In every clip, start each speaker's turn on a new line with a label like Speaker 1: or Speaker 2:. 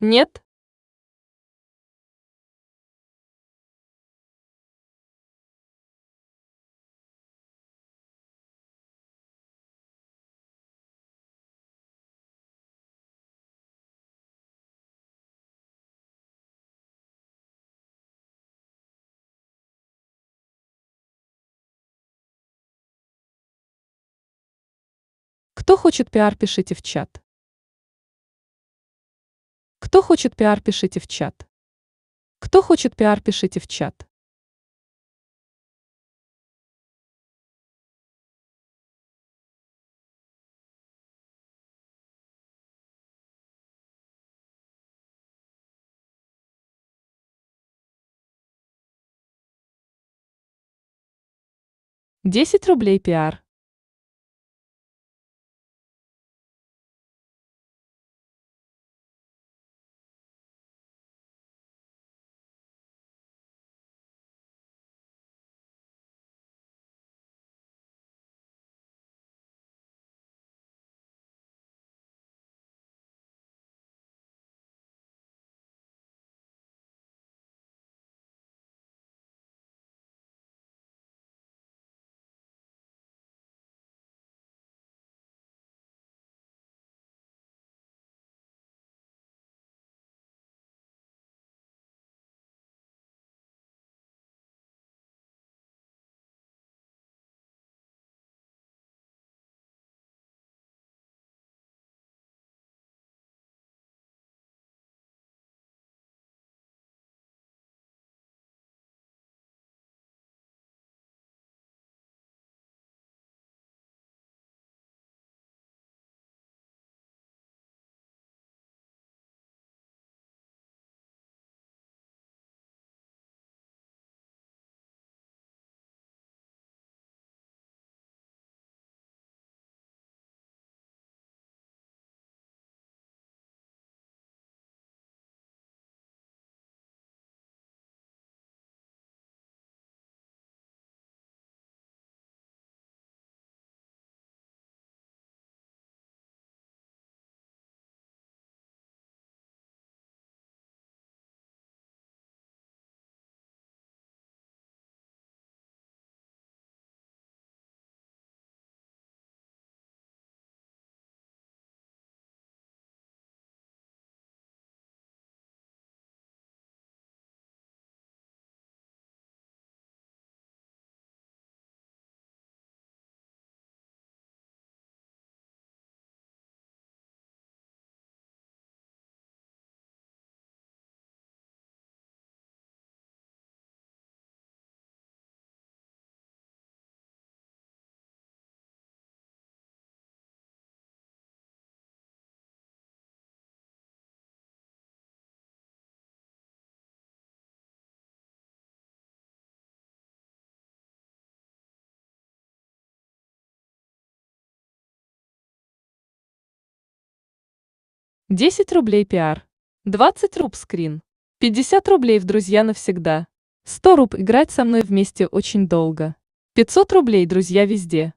Speaker 1: Нет? Кто хочет пиар, пишите в чат. Кто хочет пиар, пишите в чат. Кто хочет пиар, пишите в чат. ₹10 пиар. ₹10 пиар. 20 руб скрин. 50 рублей в друзья навсегда. 100 руб играть со мной вместе очень долго. 500 рублей друзья везде.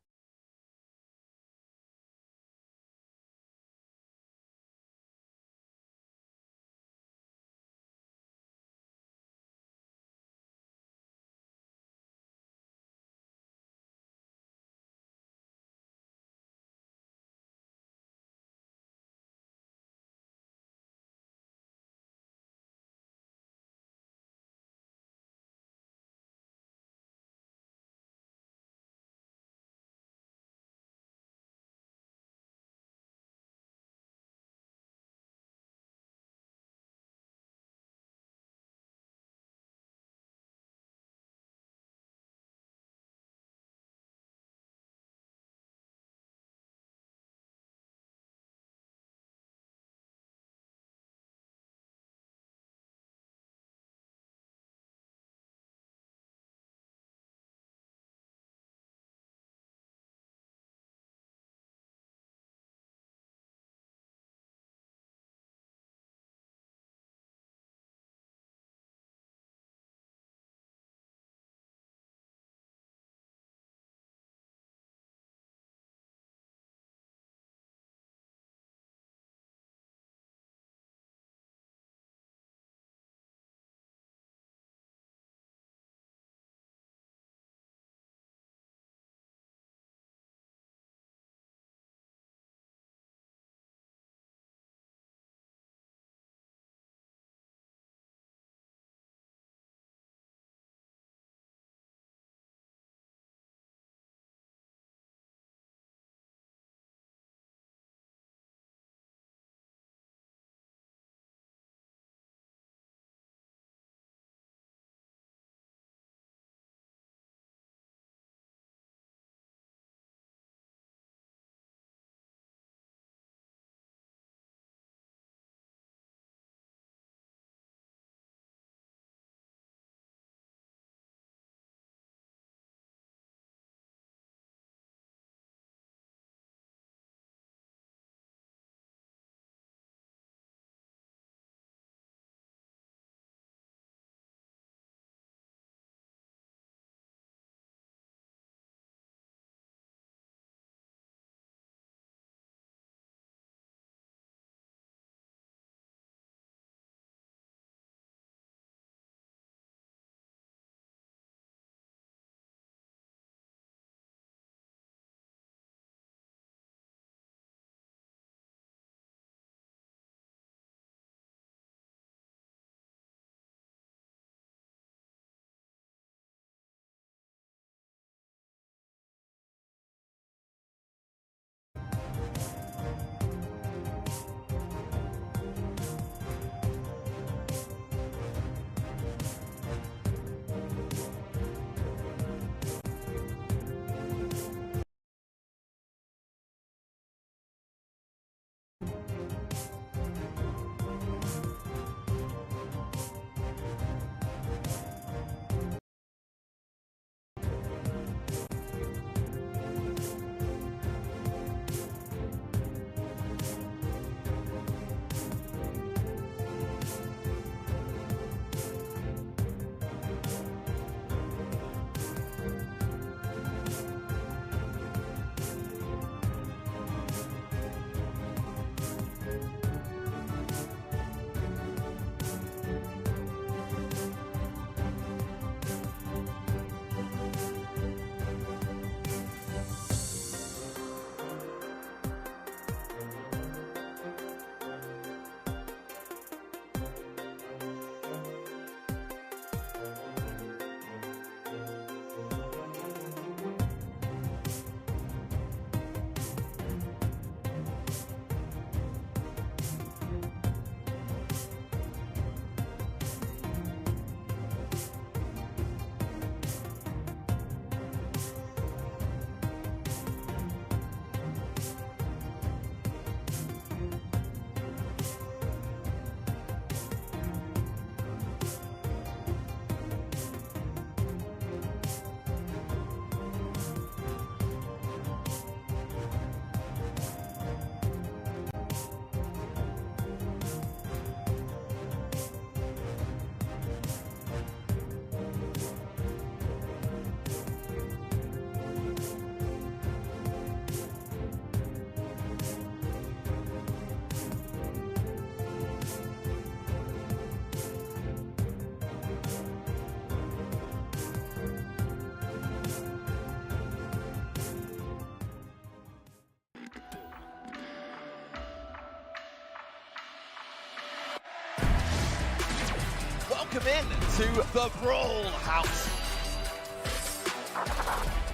Speaker 2: welcome in to the Brawl House.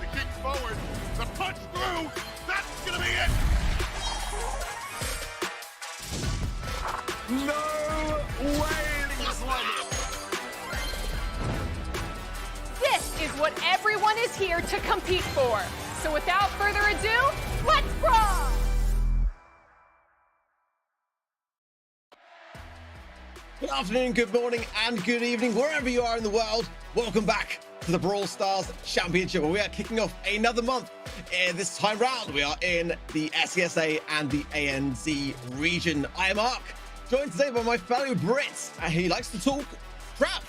Speaker 3: The kick forward, the punch through, that's gonna be it!
Speaker 2: No way,
Speaker 4: This is what everyone is here to compete for. So without further ado, let's brawl!
Speaker 2: Good afternoon, good morning, and good evening, wherever you are in the world. Welcome back to the Brawl Stars Championship, where we are kicking off another month. This time round, we are in the SCSA and the ANZ region. I am Ark, joined today by my fellow Brit. He likes to talk crap.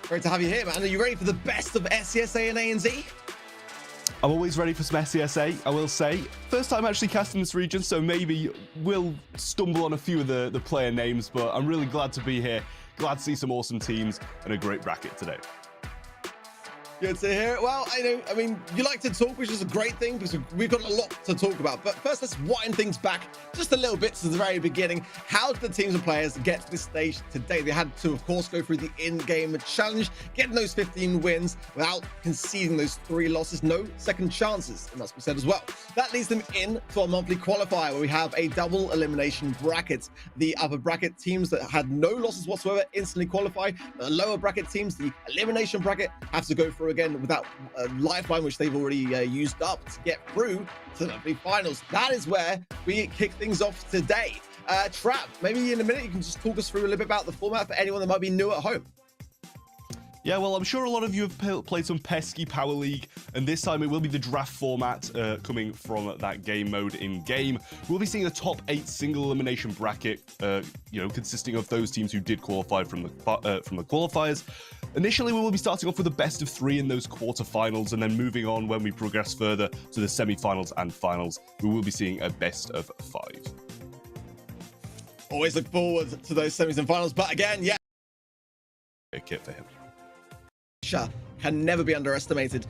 Speaker 2: Great to have you here, man. Are you ready for the best of SCSA and ANZ?
Speaker 5: I'm always ready for some SCSA, I will say. First time actually casting this region, so maybe we'll stumble on a few of the player names, but I'm really glad to be here. Glad to see some awesome teams and a great bracket today.
Speaker 2: Good to hear it. Well, I mean, you like to talk, which is a great thing because we've got a lot to talk about. But first, let's wind things back just a little bit to the very beginning. How did the teams and players get to this stage today? They had to, of course, go through the in-game challenge, getting those 15 wins without conceding those 3 losses. No second chances, it must be said as well. That leads them in to our monthly qualifier, where we have a double elimination bracket. The upper bracket teams that had no losses whatsoever instantly qualify. The lower bracket teams, the elimination bracket, have to go through again without a lifeline, which they've already used up to get through to the monthly finals. That is where we kick things off today. Trap, maybe in a minute you can just talk us through a little bit about the format for anyone that might be new at home.
Speaker 5: Yeah, well, I'm sure a lot of you have played some pesky Power League, and this time it will be the draft format coming from that game mode in-game. We'll be seeing a top 8 single elimination bracket, consisting of those teams who did qualify from the qualifiers. Initially, we will be starting off with a best of 3 in those quarterfinals, and then moving on when we progress further to the semi-finals and finals, we will be seeing a best of 5.
Speaker 2: Always look forward to those semis and finals, but again, yeah.
Speaker 5: A kit for him.
Speaker 2: Can never be underestimated.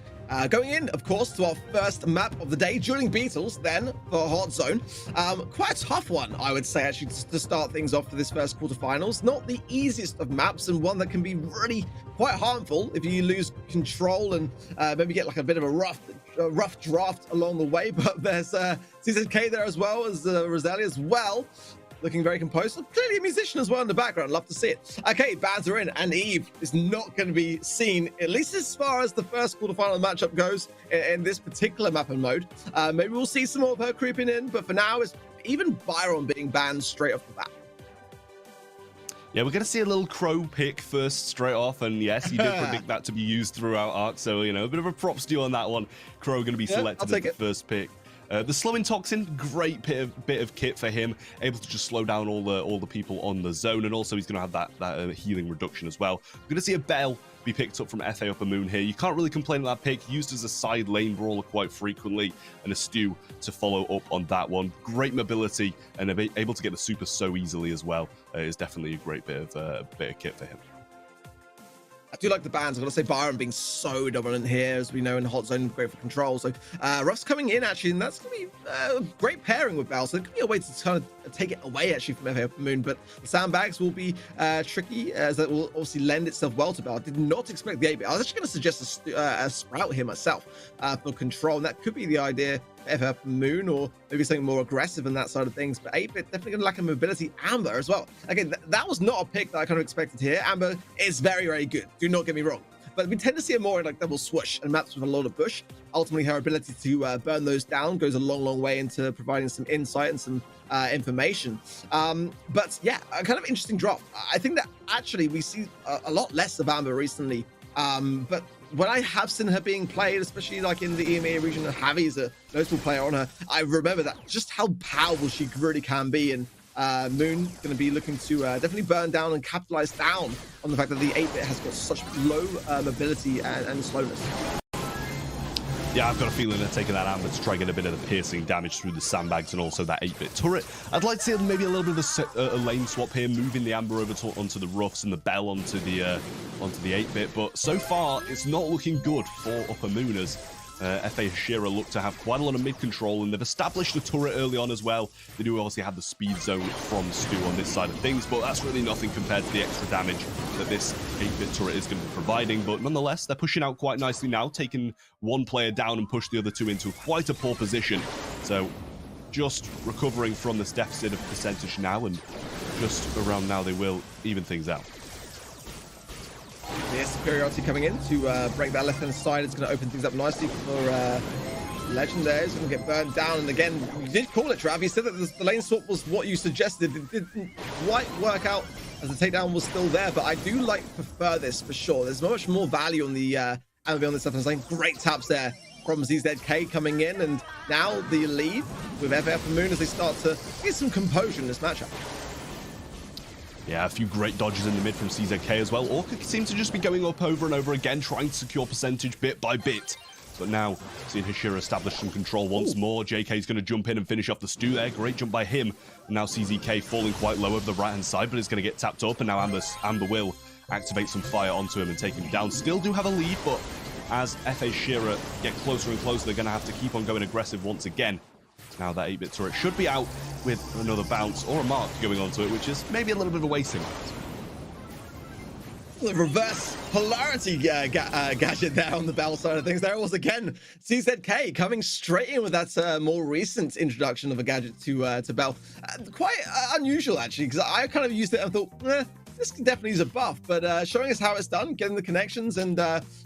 Speaker 2: Going in, of course, to our first map of the day, dueling Beetles, then for Hot Zone. Quite a tough one, I would say, actually, to start things off for this first quarterfinals. Not the easiest of maps, and one that can be really quite harmful if you lose control and maybe get like a bit of a rough draft along the way. But there's CZK there as well as Rosalie as well. Looking very composed. Clearly a musician as well in the background. Love to see it. Okay, bans are in, and Eve is not going to be seen, at least as far as the first quarterfinal matchup goes in this particular map and mode. Maybe we'll see some more of her creeping in, but for now, it's even Byron being banned straight off the bat.
Speaker 5: Yeah, we're going to see a little Crow pick first straight off, and yes, he did predict that to be used throughout Arc, so, a bit of a props to you on that one. Crow going to be selected as the first pick. The slowing toxin, great bit of kit for him, able to just slow down all the people on the zone, and also he's going to have that healing reduction as well. We're going to see a Bell be picked up from FA Upper Moon here. You can't really complain about that pick, used as a side lane brawler quite frequently, and a Stew to follow up on that one. Great mobility, and able to get the super so easily as well is definitely a great bit of kit for him.
Speaker 2: I do like the bans. I've got to say Byron being so dominant here, as we know in the Hot Zone, great for control. So Ruff's coming in, actually, and that's going to be a great pairing with Bell. So it could be a way to kind of take it away, actually, from FA Upper Moon. But the sandbags will be tricky, as that will obviously lend itself well to Bell. I did not expect the 8-bit. I was actually going to suggest a Sprout here myself for control, and that could be the idea FA Upper Moon, or maybe something more aggressive on that side of things. But 8-bit definitely going to lack a mobility. Amber as well. Again, that was not a pick that I kind of expected here. Amber is very, very good. Do not get me wrong. But we tend to see it more in like double swoosh and maps with a lot of bush. Ultimately, her ability to burn those down goes a long, long way into providing some insight and some information. But yeah, a kind of interesting drop. I think that actually we see a lot less of Amber recently. But when I have seen her being played, especially like in the EMEA region, and Javi is a notable player on her, I remember that just how powerful she really can be. And Moon going to be looking to definitely burn down and capitalize down on the fact that the 8-bit has got such low mobility and slowness.
Speaker 5: Yeah, I've got a feeling they're taking that Amber to try and get a bit of the piercing damage through the sandbags and also that 8-bit turret. I'd like to see maybe a little bit of a lane swap here, moving the Amber over onto the Ruffs and the Bell onto the 8-bit. But so far, it's not looking good for Upper Mooners. FA Hashira look to have quite a lot of mid control, and they've established a turret early on as well. They do obviously have the speed zone from Stu on this side of things, but that's really nothing compared to the extra damage that this 8-bit turret is going to be providing. But nonetheless, they're pushing out quite nicely now, taking one player down and push the other two into quite a poor position. So just recovering from this deficit of percentage now, and just around now they will even things out.
Speaker 2: The superiority coming in to break that left-hand side. It's going to open things up nicely for Legendary. It's going to get burned down. And again, you did call it, Trav. You said that the lane swap was what you suggested. It didn't quite work out as the takedown was still there, but I do prefer this for sure. There's much more value on the Amber on this left-hand side. Great taps there from ZZK coming in, and now the lead with FF and Moon as they start to get some composure in this matchup.
Speaker 5: Yeah, a few great dodges in the mid from CZK as well. Orca seems to just be going up over and over again, trying to secure percentage bit by bit. But now, seeing Hashira establish some control once more, JK's going to jump in and finish off the Stu there. Great jump by him. And now CZK falling quite low over the right-hand side, but is going to get tapped up. And now Amber will activate some fire onto him and take him down. Still do have a lead, but as FA Shira get closer and closer, they're going to have to keep on going aggressive once again. Now that 8-bit turret should be out with another bounce or a mark going onto it, which is maybe a little bit of a wasting.
Speaker 2: The reverse polarity gadget there on the Bell side of things. There was again CZK coming straight in with that more recent introduction of a gadget to Bell. Quite unusual actually, because I kind of used it and thought, this can definitely use a buff, but showing us how it's done, getting the connections, and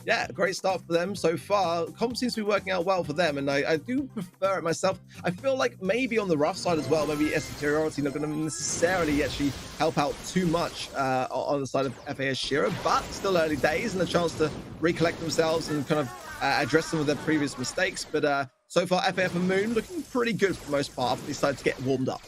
Speaker 2: yeah, great start for them so far. Comp seems to be working out well for them, and I do prefer it myself. I feel like maybe on the rough side as well, maybe superiority not going to necessarily actually help out too much on the side of FAS Shira, but still early days and a chance to recollect themselves and kind of address some of their previous mistakes. But so far, FAF and Moon looking pretty good for the most part after they decided to get warmed up.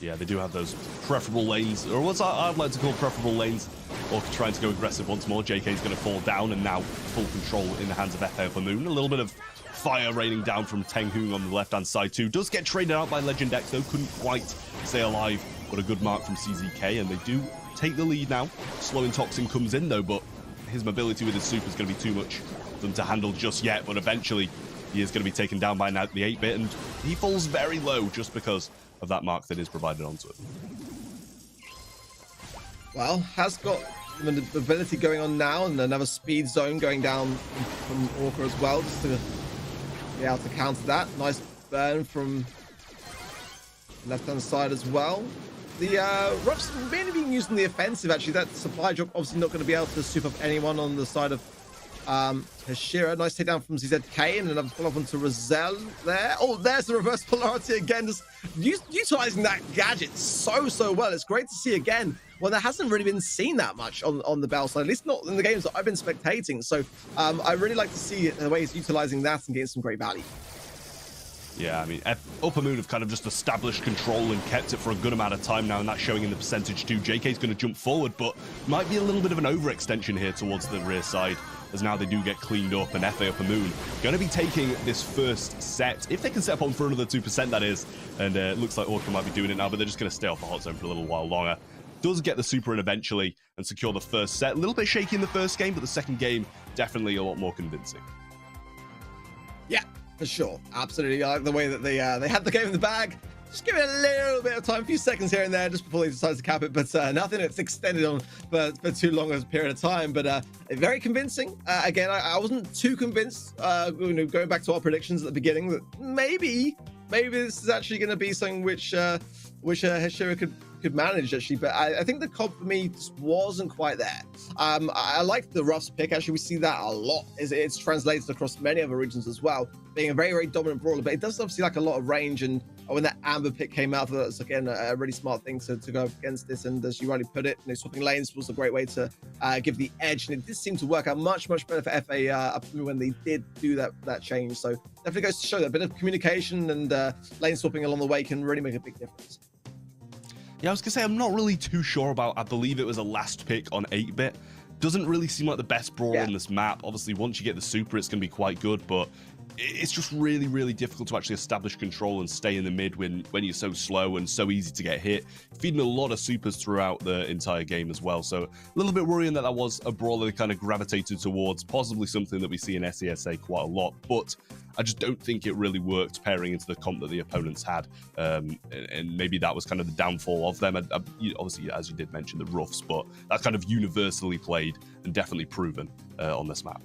Speaker 5: Yeah, they do have those preferable lanes, or what I'd like to call preferable lanes. Orca trying to go aggressive once more. JK's going to fall down, and now full control in the hands of FA for Moon. A little bit of fire raining down from Teng Hoong on the left-hand side too. Does get traded out by Legend X, though. Couldn't quite stay alive, but a good mark from CZK, and they do take the lead now. Slowing Toxin comes in, though, but his mobility with his super is going to be too much for them to handle just yet, but eventually he is going to be taken down by now the 8-bit, and he falls very low just because of that mark that is provided onto it. Well,
Speaker 2: has got the ability going on now, and another speed zone going down from Orca as well, just to be able to counter that. Nice burn from left-hand side as well. The Ruff's mainly being used in the offensive, actually. That supply drop obviously not going to be able to soup up anyone on the side of Hashira. Nice takedown from ZZK, and another follow-up onto Roselle there. Oh, there's the reverse polarity again, just utilizing that gadget so well. It's great to see again. Well, there hasn't really been seen that much on the Bell side, at least not in the games that I've been spectating. So I really like to see the way he's utilizing that and getting some great value.
Speaker 5: Yeah, I mean, Upper Moon have kind of just established control and kept it for a good amount of time now, and that's showing in the percentage too. JK's going to jump forward, but might be a little bit of an overextension here towards the rear side, as now they do get cleaned up, and FA Upper Moon going to be taking this first set, if they can set up on for another 2%, that is, and it looks like Orca might be doing it now, but they're just going to stay off the hot zone for a little while longer. Does get the super in eventually and secure the first set. A little bit shaky in the first game, but the second game definitely a lot more convincing.
Speaker 2: Yeah, for sure. Absolutely. I like the way that they had the game in the bag. Just give it a little bit of time, a few seconds here and there, just before they decide to cap it, but nothing that's extended on for too long as a period of time. But very convincing. Again, I wasn't too convinced, going back to our predictions at the beginning, that maybe this is actually going to be something which Hashira could manage, actually, but I think the comp for me just wasn't quite there. I like the Ruff's pick. Actually, we see that a lot. It's translated across many other regions as well, being a very dominant brawler, but it does obviously like a lot of range, and when that Amber pick came out, that's again a really smart thing to go up against this, and as you rightly put it, swapping lanes was a great way to give the edge, and it did seem to work out much better for FA when they did do that change. So definitely goes to show that a bit of communication and lane swapping along the way can really make a big difference.
Speaker 5: Yeah, I was going to say, I'm not really too sure about, I believe it was a last pick on 8-bit. Doesn't really seem like the best brawler on this map. Obviously, once you get the super, it's going to be quite good, but it's just really, really difficult to actually establish control and stay in the mid when you're so slow and so easy to get hit. Feeding a lot of supers throughout the entire game as well. So a little bit worrying that was a brawler that kind of gravitated towards, possibly something that we see in SESA quite a lot. But I just don't think it really worked pairing into the comp that the opponents had. And maybe that was kind of the downfall of them. Obviously, as you did mention, the roughs, but that's kind of universally played and definitely proven on this map.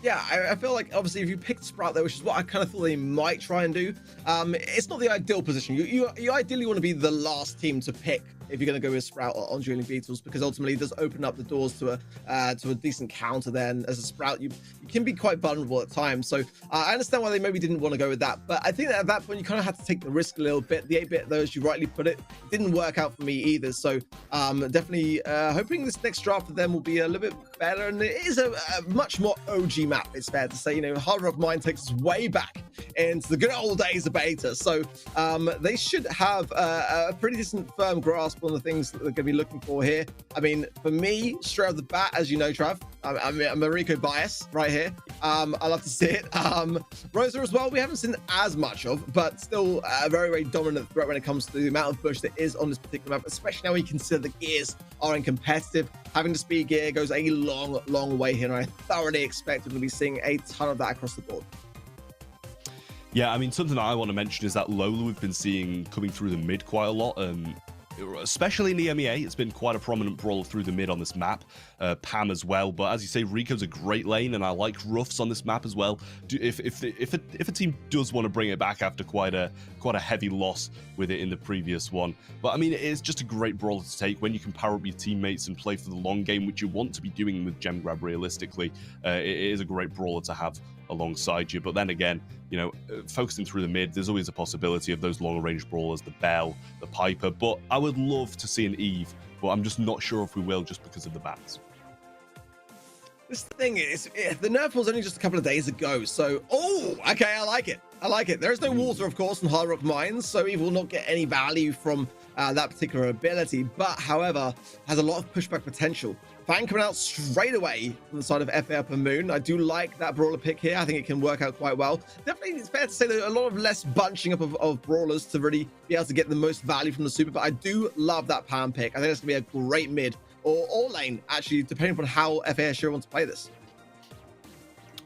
Speaker 2: Yeah, I feel like obviously if you picked Sprout there, which is what I kind of thought they might try and do, it's not the ideal position. You ideally want to be the last team to pick if you're going to go with Sprout on Dueling Beetles, because ultimately it does open up the doors to a decent counter. Then as a Sprout, you can be quite vulnerable at times. So I understand why they maybe didn't want to go with that, but I think that at that point you kind of had to take the risk a little bit. The 8-bit, though, as you rightly put it, didn't work out for me either. So definitely hoping this next draft for them will be a little bit better. And it is a much more OG map, it's fair to say. You know, Hard Rock Mine takes us way back into the good old days of beta. So they should have a pretty decent firm grasp on the things that they're going to be looking for here. I mean, for me, straight off the bat, as you know, Trav, I'm a Rico bias right here. I love to see it. Rosa as well, we haven't seen as much of, but still a very, very dominant threat when it comes to the amount of push that is on this particular map, especially now when you consider the gears are in competitive. Having the speed gear goes a long, long way here, and I thoroughly expect we're going to be seeing a ton of that across the board.
Speaker 5: Yeah, I mean, something that I want to mention is that Lola we've been seeing coming through the mid quite a lot. Especially in the MEA, it's been quite a prominent brawler through the mid on this map. Pam as well, but as you say, Rico's a great lane, and I like roughs on this map as well. If a team does want to bring it back after quite a heavy loss with it in the previous one, but I mean, it is just a great brawler to take when you can power up your teammates and play for the long game, which you want to be doing with Gem Grab realistically. It is a great brawler to have alongside you. But then again, you know, focusing through the mid, there's always a possibility of those long range brawlers, the Bell, the Piper. But I would love to see an Eve, but I'm just not sure if we will, just because of the bans.
Speaker 2: This thing is, the nerf was only just a couple of days ago, so okay, I like it. I like it. There is no water, of course, in Hard Rock Mines, so Eve will not get any value from that particular ability, but however, has a lot of pushback potential. Fang coming out straight away from the side of FA Upper Moon. I do like that brawler pick here. I think it can work out quite well. Definitely, it's fair to say that a lot of less bunching up of brawlers to really be able to get the most value from the super, but I do love that Pam pick. I think it's going to be a great mid or lane, actually, depending upon how FA sure wants to play this.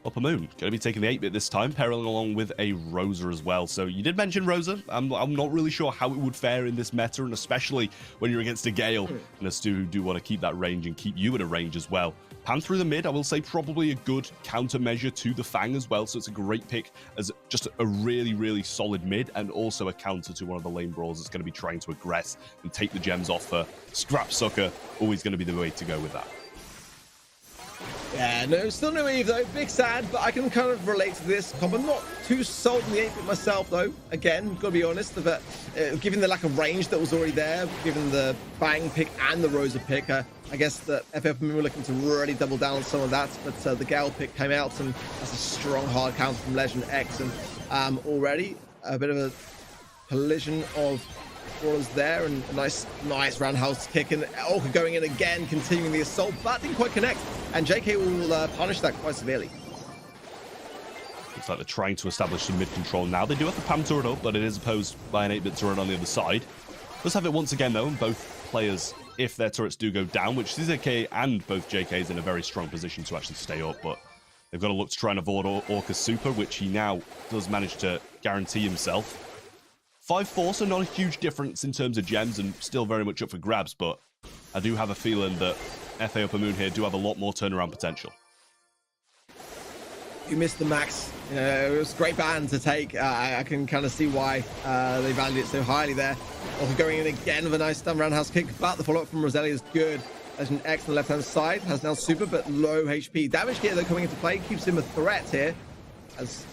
Speaker 5: Upper Moon, going to be taking the 8-bit this time, pairing along with a Rosa as well. So you did mention Rosa. I'm not really sure how it would fare in this meta, and especially when you're against a Gale and a Stu who do want to keep that range and keep you at a range as well. Pan through the mid, I will say probably a good countermeasure to the Fang as well. So it's a great pick as just a really, really solid mid, and also a counter to one of the lane brawlers that's going to be trying to aggress and take the gems off her. Scrap Sucker, always going to be the way to go with that.
Speaker 2: Yeah, no, still no Eve though. Big sad, but I can kind of relate to this comp. I'm not too sold in the 8-bit myself though. Again, gotta be honest, but given the lack of range that was already there, given the Fang pick and the Rosa pick, I guess that FF were looking to really double down on some of that. But the Gale pick came out, and that's a strong hard counter from Legend X, and already a bit of a collision of brawlers there, and a nice roundhouse kick, and Orca going in again, continuing the assault, but didn't quite connect, and JK will punish that quite severely.
Speaker 5: Looks like they're trying to establish some mid control now. They do have the Pam turret up, but it is opposed by an 8-bit turret on the other side. Let's have it once again though, and both players, if their turrets do go down, which CZK and both JK's in a very strong position to actually stay up, but they've got to look to try and avoid Orca's super, which he now does manage to guarantee himself. 5-4, so not a huge difference in terms of gems, and still very much up for grabs, but I do have a feeling that FA Upper Moon here do have a lot more turnaround potential.
Speaker 2: You missed the max. You know, it was a great ban to take. I can kind of see why they valued it so highly there. Also going in again with a nice stun roundhouse kick, but the follow-up from Roselli is good. There's an X on the left-hand side, has now super, but low HP. Damage gear, though, coming into play, keeps him a threat here. As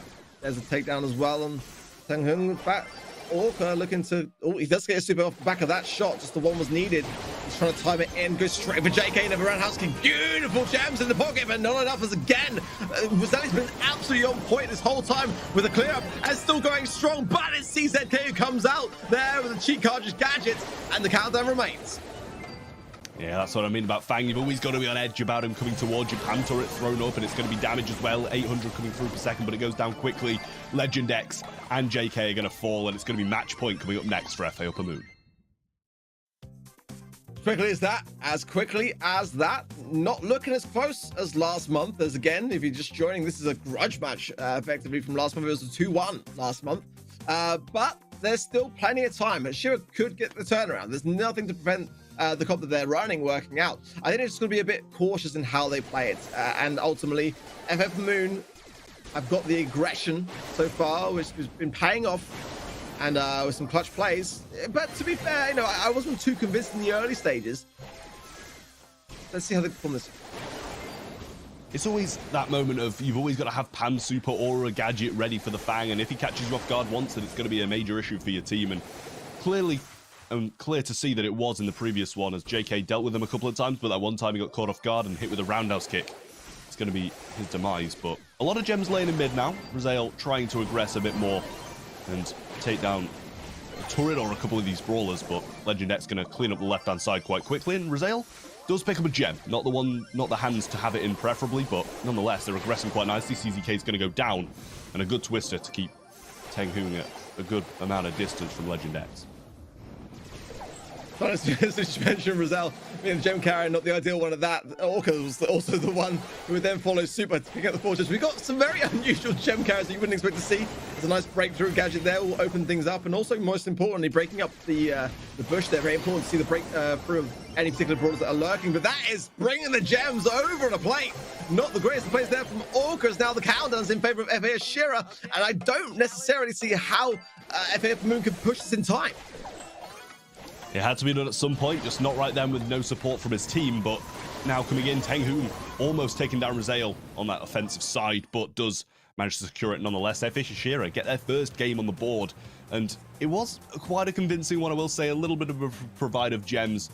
Speaker 2: there's a takedown as well on Tenghung. Back. Orca looking to... Oh, he does get a super off the back of that shot. Just the one was needed. He's trying to time it in. Goes straight for JK. Never roundhouse kick. Beautiful gems in the pocket, but not enough as again. Roselli's been absolutely on point this whole time with a clear up and still going strong. But it's CZK who comes out there with the cheat cartridge gadgets, and the countdown remains.
Speaker 5: Yeah, that's what I mean about Fang. You've always got to be on edge about him coming towards you. Pan turret thrown up, and it's going to be damage as well. 800 coming through per second, but it goes down quickly. Legend X and JK are going to fall, and it's going to be match point coming up next for FA Upper Moon.
Speaker 2: Quickly as that, not looking as close as last month. As again, if you're just joining, this is a grudge match effectively from last month. It was a 2-1 last month, but there's still plenty of time. Shira could get the turnaround. There's nothing to prevent the comp that they're running working out. I think it's just going to be a bit cautious in how they play it, and ultimately FF Moon have got the aggression so far, which has been paying off, and with some clutch plays. But to be fair, you know, I wasn't too convinced in the early stages. Let's see how they perform this.
Speaker 5: It's always that moment of you've always got to have Pan Super or a gadget ready for the Fang, and if he catches you off guard once, then it's going to be a major issue for your team. And clear to see that it was in the previous one, as JK dealt with him a couple of times, but that one time he got caught off guard and hit with a roundhouse kick. It's going to be his demise. But a lot of gems laying in mid now. Raziel trying to aggress a bit more and take down a turret or a couple of these brawlers, but Legend X going to clean up the left-hand side quite quickly, and Raziel does pick up a gem. Not the hands to have it in preferably, but nonetheless, they're aggressing quite nicely. CZK is going to go down, and a good twister to keep Teng Hoong at a good amount of distance from Legend X.
Speaker 2: Honestly, as you mentioned, Raziel being the gem carrier, not the ideal one of that. Orca was also the one who would then follow Super to pick up the fortress. We got some very unusual gem carriers that you wouldn't expect to see. There's a nice breakthrough gadget there, will open things up, and also, most importantly, breaking up the bush there. Very important to see the break through of any particular brawlers that are lurking, but that is bringing the gems over on a plate. Not the greatest plays there from Orca, as now the countdown's in favor of FA Shira, and I don't necessarily see how FA Moon can push this in time.
Speaker 5: It had to be done at some point, just not right then with no support from his team, but now coming in, Teng Hoong almost taking down Raziel on that offensive side, but does manage to secure it nonetheless. FA Shira get their first game on the board, and it was quite a convincing one, I will say. A little bit of a provide of gems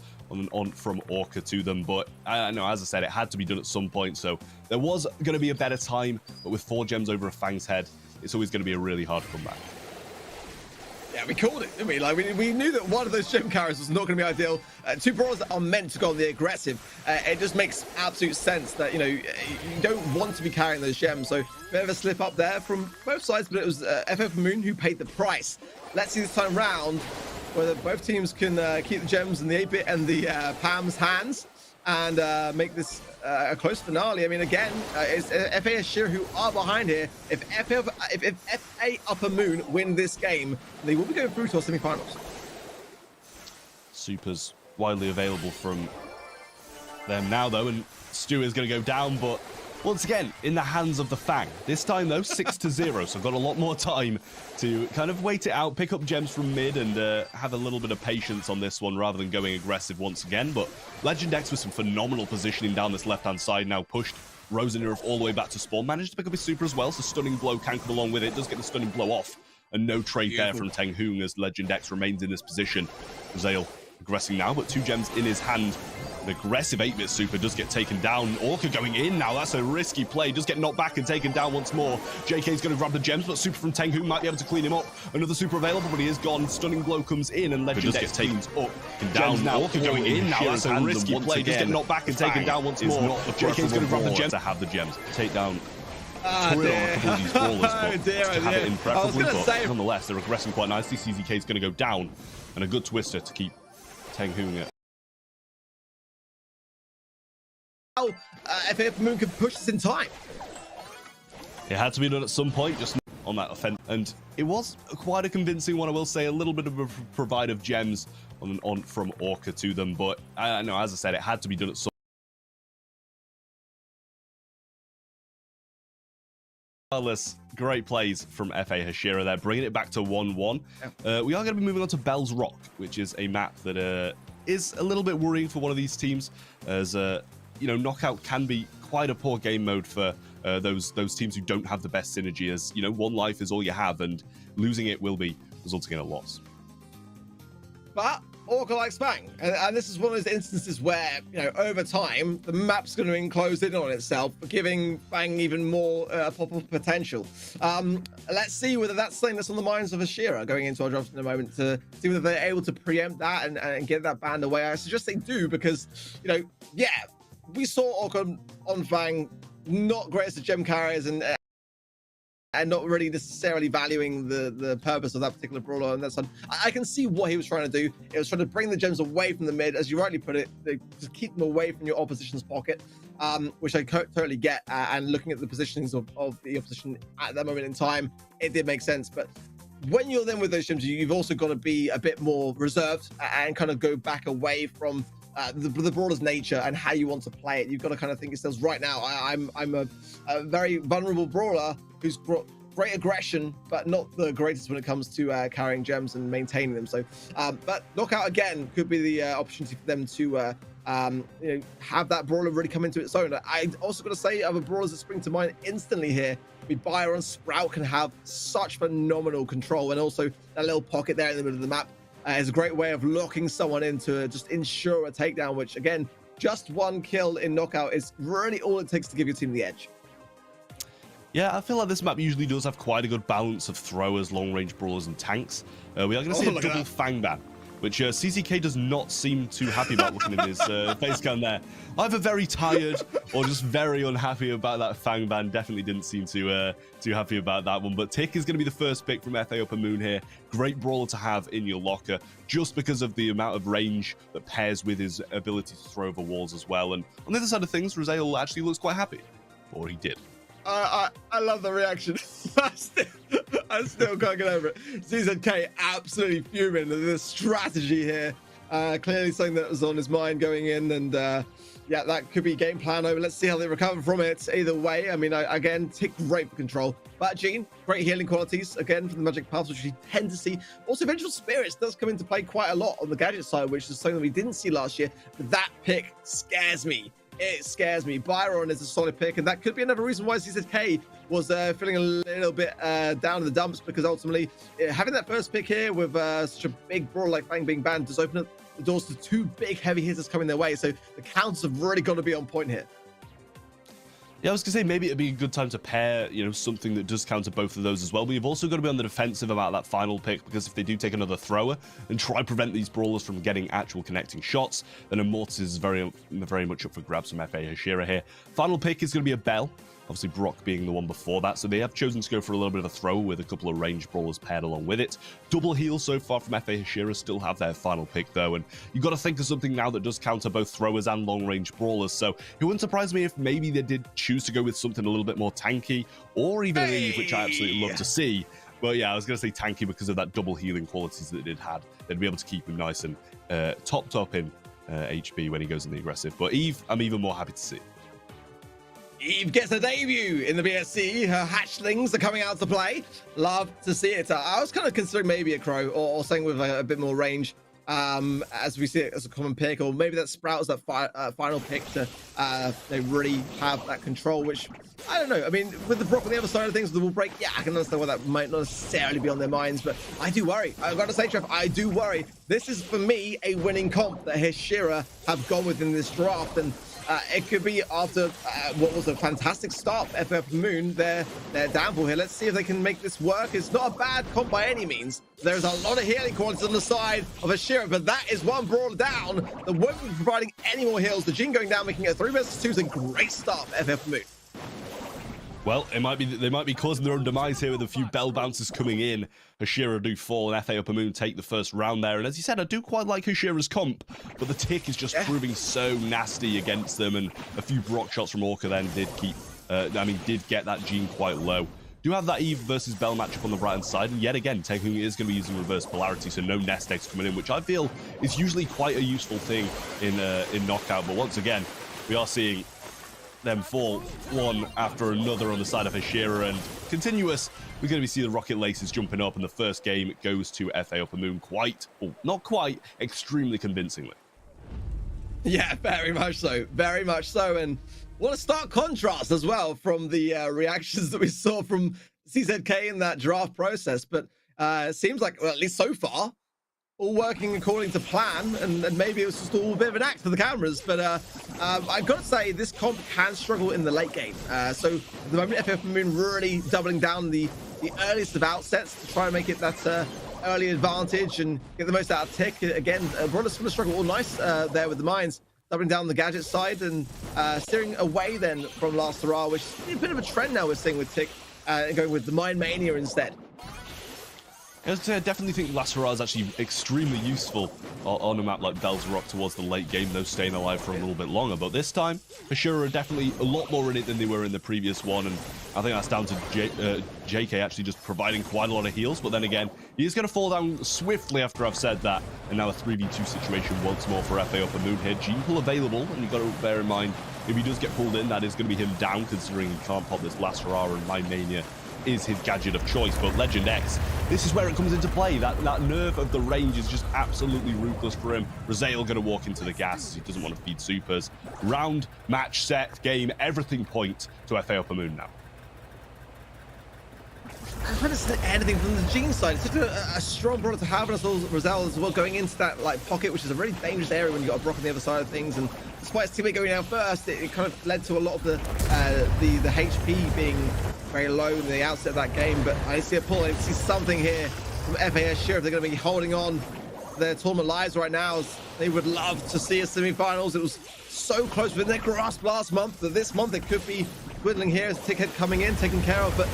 Speaker 5: from Orca to them, but I know, as I said, it had to be done at some point, so there was going to be a better time, but with 4 gems over a Fang's head, it's always going to be a really hard comeback.
Speaker 2: Yeah, we called it, didn't we? Like, we knew that one of those gem carriers was not going to be ideal. 2 brawlers that are meant to go on the aggressive. It just makes absolute sense that, you know, you don't want to be carrying those gems. So, bit of a slip up there from both sides, but it was FF Moon who paid the price. Let's see this time round whether both teams can keep the gems in the 8-bit and the Pam's hands and make this a close finale. I mean, again, it's FA Shira who are behind here. If FA Upper Moon win this game, they will be going through to our semi-finals.
Speaker 5: Super's widely available from them now, though, and Stu is going to go down, but once again, in the hands of the Fang. This time, though, 6-0, so I've got a lot more time to kind of wait it out, pick up gems from mid, and have a little bit of patience on this one rather than going aggressive once again. But Legend X with some phenomenal positioning down this left-hand side, now pushed Rosenirov all the way back to spawn. Managed to pick up his super as well, so Stunning Blow can come along with it. Does get the Stunning Blow off, and no trade there from Teng Hoong as Legend X remains in this position. Raziel aggressing now, but 2 gems in his hand. An aggressive 8-bit super does get taken down. Orca going in now. That's a risky play. Does get knocked back and taken down once more. JK's going to grab the gems, but super from Teng Hoong might be able to clean him up. Another super available, but he is gone. Stunning Blow comes in, and Legend X cleans up and down. Now Orca going in now. That's a risky play. Does get knocked back and taken down once more. JK's going to grab the gems to have the gems. Take down turret on a couple of these brawlers, but to have it in preferably, but nonetheless, they're aggressing quite nicely. CZK's going to go down, and a good twister to keep Teng Hoong at
Speaker 2: how FA Moon can push this in time.
Speaker 5: It had to be done at some point, just on that offense, and it was quite a convincing one, I will say. A little bit of a provide of gems from Orca to them, but I know, as I said, it had to be done at some great plays from FA Shira there, bringing it back to 1-1. We are going to be moving on to Bell's Rock, which is a map that is a little bit worrying for one of these teams, as you know, knockout can be quite a poor game mode for those teams who don't have the best synergy, as, you know, 1 life is all you have, and losing it will be resulting in a loss.
Speaker 2: But Orca likes Fang, and this is one of those instances where, you know, over time the map's going to enclose in on itself, giving Fang even more pop-up potential. Let's see whether that's something that's on the minds of Ashira going into our draft in a moment, to see whether they're able to preempt that and get that banned away. I suggest they do, because, you know, yeah, we saw Orca on Fang, not greatest of gem carriers, and not really necessarily valuing the purpose of that particular brawler. And that's I can see what he was trying to do. It was trying to bring the gems away from the mid, as you rightly put it, to keep them away from your opposition's pocket, which I totally get. And looking at the positionings of the opposition at that moment in time, it did make sense. But when you're then with those gems, you've also got to be a bit more reserved and kind of go back away from the brawler's nature and how you want to play it. You've got to kind of think yourselves, right now, I'm a very vulnerable brawler who's got great aggression, but not the greatest when it comes to carrying gems and maintaining them. So, but Knockout again could be the opportunity for them to you know, have that brawler really come into its own. I also got to say, other brawlers that spring to mind instantly here. I mean, Byron, Sprout can have such phenomenal control, and also that little pocket there in the middle of the map is a great way of locking someone in to just ensure a takedown, which again, just one kill in Knockout is really all it takes to give your team the edge.
Speaker 5: Yeah, I feel like this map usually does have quite a good balance of throwers, long-range brawlers, and tanks. We are going to see a double Fang ban, which CCK does not seem too happy about looking at his face cam there. Either very tired or just very unhappy about that Fang ban. Definitely didn't seem too happy about that one. But Tick is going to be the first pick from FA Upper Moon here. Great brawler to have in your locker, just because of the amount of range that pairs with his ability to throw over walls as well. And on the other side of things, Rosail actually looks quite happy, or he did.
Speaker 2: I love the reaction. I still can't get over it. CZK absolutely fuming at this strategy here. Clearly something that was on his mind going in, and yeah, that could be game plan over. Let's see how they recover from it. Either way, I mean, again, Tick great for control. But Gene, great healing qualities, again, from the magic paths, which we tend to see. Also, Vengeful Spirits does come into play quite a lot on the gadget side, which is something that we didn't see last year. But that pick scares me. It scares me. Byron is a solid pick, and that could be another reason why CZK was feeling a little bit down in the dumps, because ultimately having that first pick here with such a big brawler like Fang being banned does open up the doors to two big heavy hitters coming their way. So the counters have really got to be on point here.
Speaker 5: Yeah, I was going to say maybe it'd be a good time to pair, you know, something that does counter both of those as well. But you've also got to be on the defensive about that final pick, because if they do take another thrower and try to prevent these brawlers from getting actual connecting shots, then Immortus is very much up for grabs from FA Hashira here. Final pick is going to be a Bell. Obviously, Brock being the one before that. So they have chosen to go for a little bit of a throw with a couple of ranged brawlers paired along with it. Double heal so far from FA Hashira, still have their final pick though. And you've got to think of something now that does counter both throwers and long-range brawlers. So it wouldn't surprise me if maybe they did choose to go with something a little bit more tanky, or even Eve, which I absolutely love to see. But yeah, I was going to say tanky because of that double healing qualities that it had. They'd be able to keep him nice and topped up in HP when he goes in the aggressive. But Eve, I'm even more happy to see.
Speaker 2: Eve gets a debut in the BSC. Her hatchlings are coming out to play. Love to see it. I was kind of considering maybe a Crow or something with a bit more range, as we see it as a common pick, or maybe that Sprout is that final pick to they really have that control, which I don't know. I mean, with the Brock on the other side of things, the wall break, yeah, I can understand why that might not necessarily be on their minds, but I do worry. I've got to say, Trev, I do worry. This is, for me, a winning comp that Hashira have gone with in this draft, and it could be after what was a fantastic start for FF Moon, their downfall here. Let's see if they can make this work. It's not a bad comp by any means. There's a lot of healing qualities on the side of Ashira, but that is one brawler down that won't be providing any more heals. The Jin going down, making it a 3 vs 2 is a great start for FF Moon.
Speaker 5: Well, they might be causing their own demise here with a few bell bounces coming in. Hashira do fall, and FA Upper Moon take the first round there. And as you said, I do quite like Hashira's comp, but the Tick is just proving so nasty against them. And a few Brock shots from Orca then did get that Gene quite low. Do have that Eve versus Bell matchup on the right-hand side, and yet again, Taking is going to be using reverse polarity, so no nest eggs coming in, which I feel is usually quite a useful thing in Knockout. But once again, we are seeing them fall one after another on the side of Hashira, and continuous. We're going to see the Rocket Laces jumping up, and the first game goes to FA Upper Moon not quite, extremely convincingly.
Speaker 2: Yeah, very much so. Very much so. And what a stark contrast as well from the reactions that we saw from CZK in that draft process. But it seems like, well, at least so far, all working according to plan, and maybe it was just all a bit of an act for the cameras. But I've got to say, this comp can struggle in the late game. So at the moment, FF Moon really doubling down the earliest of outsets to try and make it that early advantage and get the most out of Tick. Again, Brothers going to struggle all nice there with the mines, doubling down the gadget side and steering away then from Last Hurrah, which is a bit of a trend now we're seeing with Tick, going with the Mine Mania instead.
Speaker 5: I definitely think Last Hurrah is actually extremely useful on a map like Bell's Rock towards the late game, though staying alive for a little bit longer. But this time, Ashura are definitely a lot more in it than they were in the previous one, and I think that's down to JK actually just providing quite a lot of heals. But then again, he is going to fall down swiftly after I've said that, and now a 3v2 situation once more for FA Upper Moon here. Gene pull available, and you've got to bear in mind, if he does get pulled in, that is going to be him down, considering he can't pop this Last Hurrah, and Mine Mania is his gadget of choice. But Legend X, this is where it comes into play. That nerve of the range is just absolutely ruthless for him. Razael going to walk into the gas. He doesn't want to feed supers. Round, match, set, game, everything point to FA Upper Moon now.
Speaker 2: I haven't seen anything from the Gene side. It's such a strong brother to have, and as well as Razael as well, going into that pocket, which is a really dangerous area when you've got a Brock on the other side of things. And despite his teammate going down first, it kind of led to a lot of the HP being very low in the outset of that game. But I see a pull. I see something here from FAS Sheriff. They're going to be holding on their tournament lives right now. They would love to see a semi-finals. It was so close within their grasp last month that this month it could be dwindling here as Ticket coming in, taken care of. But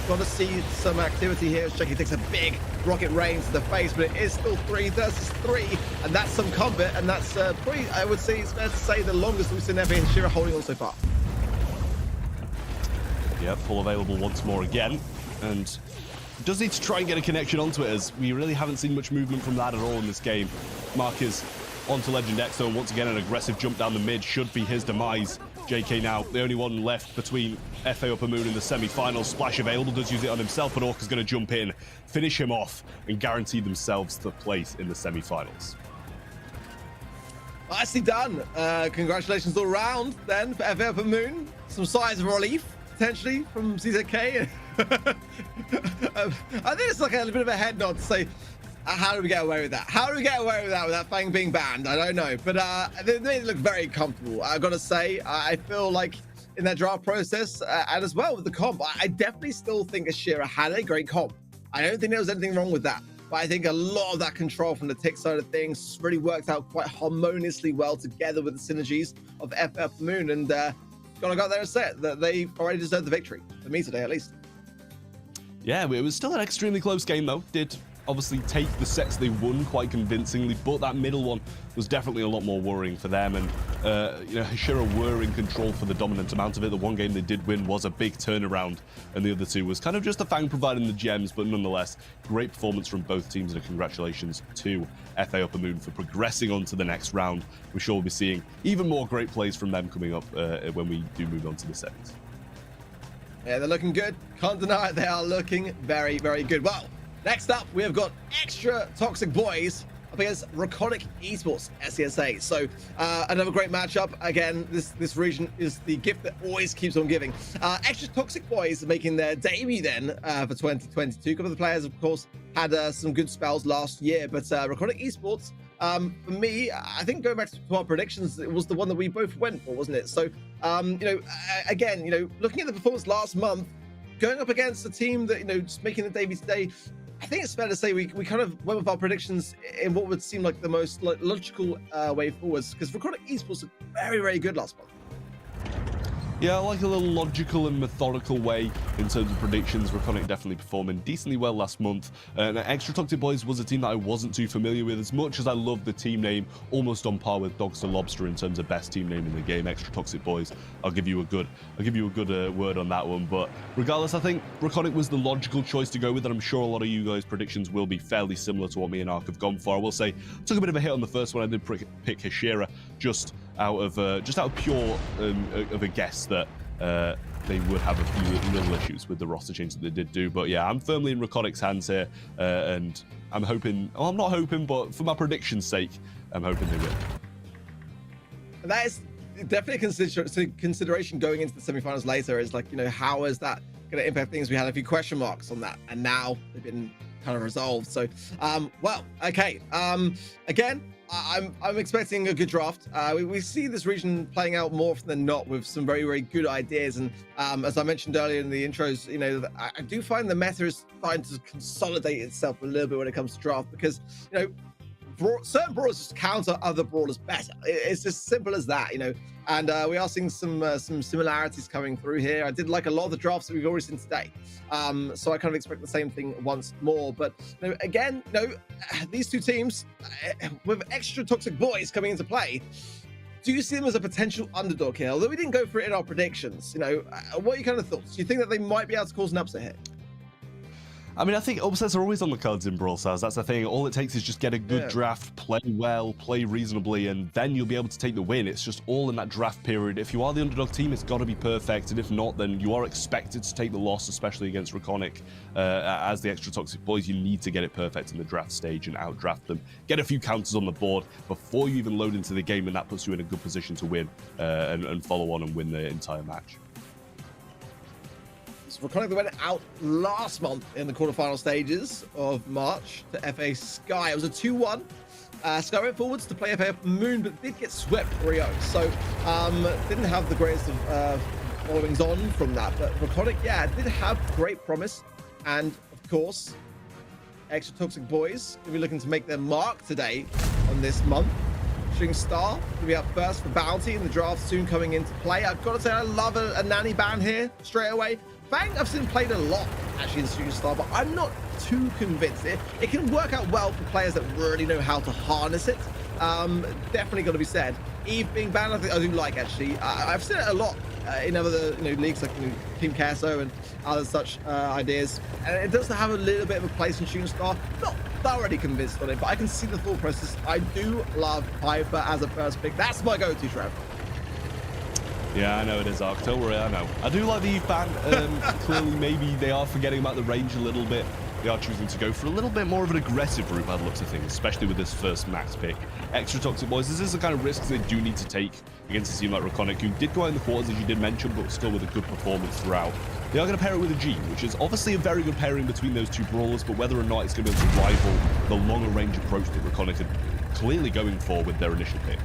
Speaker 2: got to see some activity here as Jackie takes a big rocket rain to the face, but it is still 3 versus 3, and that's some combat, and that's probably, I would say, it's fair to say, the longest we've seen FA and Shira holding on so far.
Speaker 5: Yeah, full available once more again, and does need to try and get a connection onto it, as we really haven't seen much movement from that at all in this game. Mark is onto Legend X, though, and once again an aggressive jump down the mid should be his demise. JK now the only one left between FA Upper Moon in the semi-finals. Splash available, does use it on himself, but Orca's going to jump in, finish him off, and guarantee themselves the place in the semi-finals.
Speaker 2: Nicely done. Congratulations all round then for FA Upper Moon. Some signs of relief potentially from CZK. I think it's like a bit of a head nod to say, how do we get away with that? How do we get away with that without Fang being banned? I don't know, but they made it look very comfortable. I've got to say, I feel like in that draft process, and as well with the comp, I definitely still think Ashira had a great comp. I don't think there was anything wrong with that, but I think a lot of that control from the Tick side of things really worked out quite harmoniously well together with the synergies of FF Moon, and gotta go there and say it, that they already deserved the victory, for me today at least.
Speaker 5: Yeah, it was still an extremely close game though. Did obviously take the sets they won quite convincingly, but that middle one was definitely a lot more worrying for them, and you know, Ashura were in control for the dominant amount of it. The one game they did win was a big turnaround, and the other two was kind of just the Fang providing the gems, but nonetheless, great performance from both teams, and a congratulations to FA Upper Moon for progressing on to the next round. We're sure we'll be seeing even more great plays from them coming up when we do move on to the semis.
Speaker 2: Yeah, they're looking good. Can't deny it, they are looking very, very good. Well, next up, we have got Extra Toxic Boys up against Raconic Esports SCSA. So another great matchup. Again, this region is the gift that always keeps on giving. Extra Toxic Boys making their debut then for 2022. A couple of the players, of course, had some good spells last year, but Raconic Esports, for me, I think going back to our predictions, it was the one that we both went for, wasn't it? So, you know, again, you know, looking at the performance last month, going up against a team that, you know, just making the debut today, I think it's fair to say we kind of went with our predictions in what would seem like the most logical way forwards, because Raconic Esports were very, very good last month.
Speaker 5: Yeah, I like a little logical and methodical way in terms of predictions. Raconic definitely performing decently well last month. And Extra Toxic Boys was a team that I wasn't too familiar with. As much as I love the team name, almost on par with Dogs to Lobster in terms of best team name in the game. Extra Toxic Boys, I'll give you a good word on that one. But regardless, I think Raconic was the logical choice to go with, and I'm sure a lot of you guys' predictions will be fairly similar to what me and Ark have gone for. I will say, I took a bit of a hit on the first one. I did pick Hashira just out of pure of a guess that they would have a few little issues with the roster change that they did do. But yeah, I'm firmly in Raconic's hands here, and I'm hoping, well, I'm not hoping, but for my prediction's sake, I'm hoping they win. And
Speaker 2: that is definitely a consideration going into the semifinals later, is like, you know, how is that going to impact things. We had a few question marks on that, and now they've been kind of resolved. So, well, okay. Again, I'm expecting a good draft. We see this region playing out more often than not with some very, very good ideas. And as I mentioned earlier in the intros, you know, I do find the meta is starting to consolidate itself a little bit when it comes to draft, because, you know, certain brawlers just counter other brawlers better. It's just simple as that, you know. And we are seeing some similarities coming through here. I did like a lot of the drafts that we've already seen today, so I kind of expect the same thing once more. But you know, again, you know, these two teams with extra toxic boys coming into play, do you see them as a potential underdog here? Although we didn't go for it in our predictions, you know, what are your kind of thoughts? Do you think that they might be able to cause an upset here?
Speaker 5: I mean, I think upsets are always on the cards in Brawl Stars. That's the thing. All it takes is just get a good draft, play well, play reasonably, and then you'll be able to take the win. It's just all in that draft period. If you are the underdog team, it's got to be perfect, and if not, then you are expected to take the loss, especially against Raconic. As the extra toxic boys, you need to get it perfect in the draft stage and outdraft them. Get a few counters on the board before you even load into the game, and that puts you in a good position to win and follow on and win the entire match.
Speaker 2: So Raconic, they went out last month in the quarterfinal stages of March to FA Sky. It was a 2-1. Sky went forwards to play FA Moon, but did get swept 3-0. So didn't have the greatest of followings on from that. But Raconic, yeah, did have great promise. And of course, extra toxic boys will be looking to make their mark today on this month. Shooting Star will be up first for Bounty in the draft soon coming into play. I've got to say, I love a nanny ban here straight away. Fang, I've seen played a lot actually in Shooting Star, but I'm not too convinced. It can work out well for players that really know how to harness it. Definitely got to be said. Eve being banned, I think I do like actually. I've seen it a lot in other leagues like Team Casso and other such ideas, and it does have a little bit of a place in Shooting Star. Not thoroughly convinced on it, but I can see the thought process. I do love Piper as a first pick. That's my go-to, Trev.
Speaker 5: Yeah, I know it is, Ark. Don't worry, I know. I do like the Eve ban. Clearly, maybe they are forgetting about the range a little bit. They are choosing to go for a little bit more of an aggressive route by the looks of things, especially with this first max pick. Extra toxic boys, this is the kind of risks they do need to take against a team like Raconic, who did go out in the quarters, as you did mention, but still with a good performance throughout. They are going to pair it with a G, which is obviously a very good pairing between those two brawlers, but whether or not it's going to be able to rival the longer range approach that Raconic are clearly going for with their initial pick.